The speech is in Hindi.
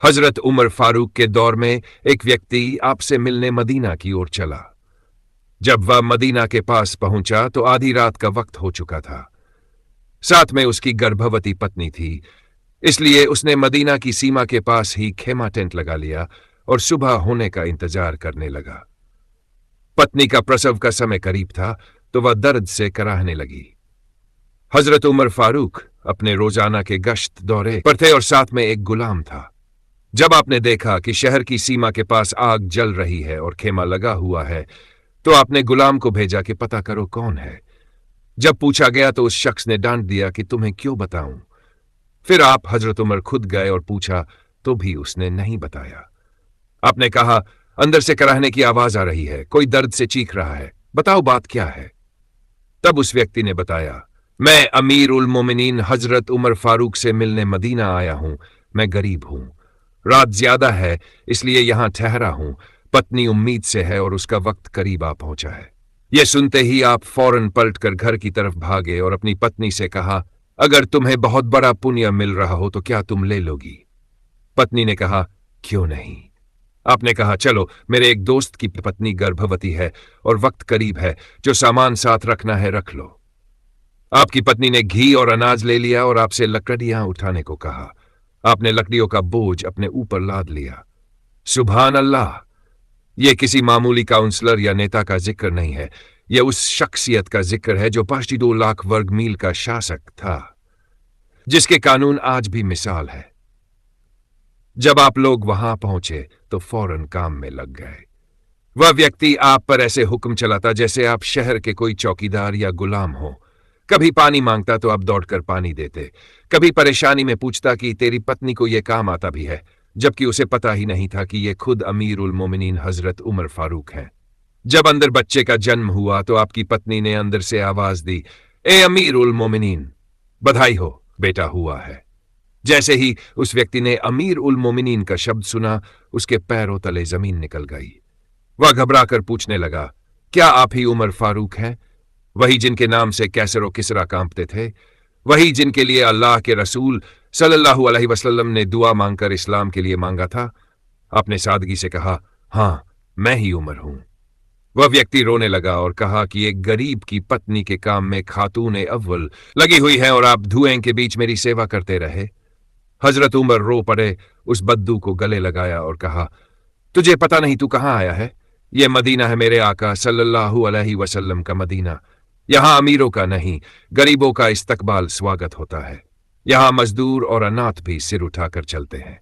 हजरत उमर फारूक के दौर में एक व्यक्ति आपसे मिलने मदीना की ओर चला। जब वह मदीना के पास पहुंचा तो आधी रात का वक्त हो चुका था। साथ में उसकी गर्भवती पत्नी थी, इसलिए उसने मदीना की सीमा के पास ही खेमा टेंट लगा लिया और सुबह होने का इंतजार करने लगा। पत्नी का प्रसव का समय करीब था तो वह दर्द से कराहने लगी। हजरत उमर फारूक अपने रोजाना के गश्त दौरे पर थे और साथ में एक गुलाम था। जब आपने देखा कि शहर की सीमा के पास आग जल रही है और खेमा लगा हुआ है, तो आपने गुलाम को भेजा कि पता करो कौन है। जब पूछा गया तो उस शख्स ने डांट दिया कि तुम्हें क्यों बताऊं। फिर आप हजरत उमर खुद गए और पूछा तो भी उसने नहीं बताया। आपने कहा, अंदर से कराहने की आवाज आ रही है, कोई दर्द से चीख रहा है, बताओ बात क्या है। तब उस व्यक्ति ने बताया, मैं अमीर उल मोमिनीन हजरत उमर फारूक से मिलने मदीना आया हूं। मैं गरीब हूं, रात ज्यादा है इसलिए यहां ठहरा हूं। पत्नी उम्मीद से है और उसका वक्त करीब आ पहुंचा है। यह सुनते ही आप फौरन पलटकर घर की तरफ भागे और अपनी पत्नी से कहा, अगर तुम्हें बहुत बड़ा पुण्य मिल रहा हो तो क्या तुम ले लोगी। पत्नी ने कहा, क्यों नहीं। आपने कहा, चलो, मेरे एक दोस्त की पत्नी गर्भवती है और वक्त करीब है, जो सामान साथ रखना है रख लो। आपकी पत्नी ने घी और अनाज ले लिया और आपसे लकड़ियां उठाने को कहा। आपने लकड़ियों का बोझ अपने ऊपर लाद लिया। सुभान अल्लाह, यह किसी मामूली काउंसलर या नेता का जिक्र नहीं है, यह उस शख्सियत का जिक्र है जो 2 लाख वर्ग मील का शासक था, जिसके कानून आज भी मिसाल है। जब आप लोग वहां पहुंचे तो फौरन काम में लग गए। वह व्यक्ति आप पर ऐसे हुक्म चलाता जैसे आप शहर के कोई चौकीदार या गुलाम हो। कभी पानी मांगता तो आप दौड़कर पानी देते, कभी परेशानी में पूछता कि तेरी पत्नी को यह काम आता भी है, जबकि उसे पता ही नहीं था कि यह खुद अमीर उल मोमिनीन हजरत उमर फारूक हैं। जब अंदर बच्चे का जन्म हुआ तो आपकी पत्नी ने अंदर से आवाज दी, ए अमीर उल मोमिनीन, बधाई हो, बेटा हुआ है। जैसे ही उस व्यक्ति ने अमीर उल मोमिनीन का शब्द सुना, उसके पैरों तले जमीन निकल गई। वह घबराकर पूछने लगा, क्या आप ही उमर फारूक हैं? वही जिनके नाम से कैसर और किसरा कांपते थे, वही जिनके लिए अल्लाह के रसूल सल्लल्लाहु अलैहि वसल्लम ने दुआ मांगकर इस्लाम के लिए मांगा था। आपने सादगी से कहा, हां, मैं ही उमर हूं। वह व्यक्ति रोने लगा और कहा कि एक गरीब की पत्नी के काम में खातून अव्वल लगी हुई है और आप धुएं के बीच मेरी सेवा करते रहे। हजरत उमर रो पड़े, उस बद्दू को गले लगाया और कहा, तुझे पता नहीं तू कहां आया है? यह मदीना है मेरे आका सल्लल्लाहु अलैहि वसल्लम का मदीना। यहां अमीरों का नहीं, गरीबों का इस्तकबाल स्वागत होता है। यहां मजदूर और अनाथ भी सिर उठाकर चलते हैं।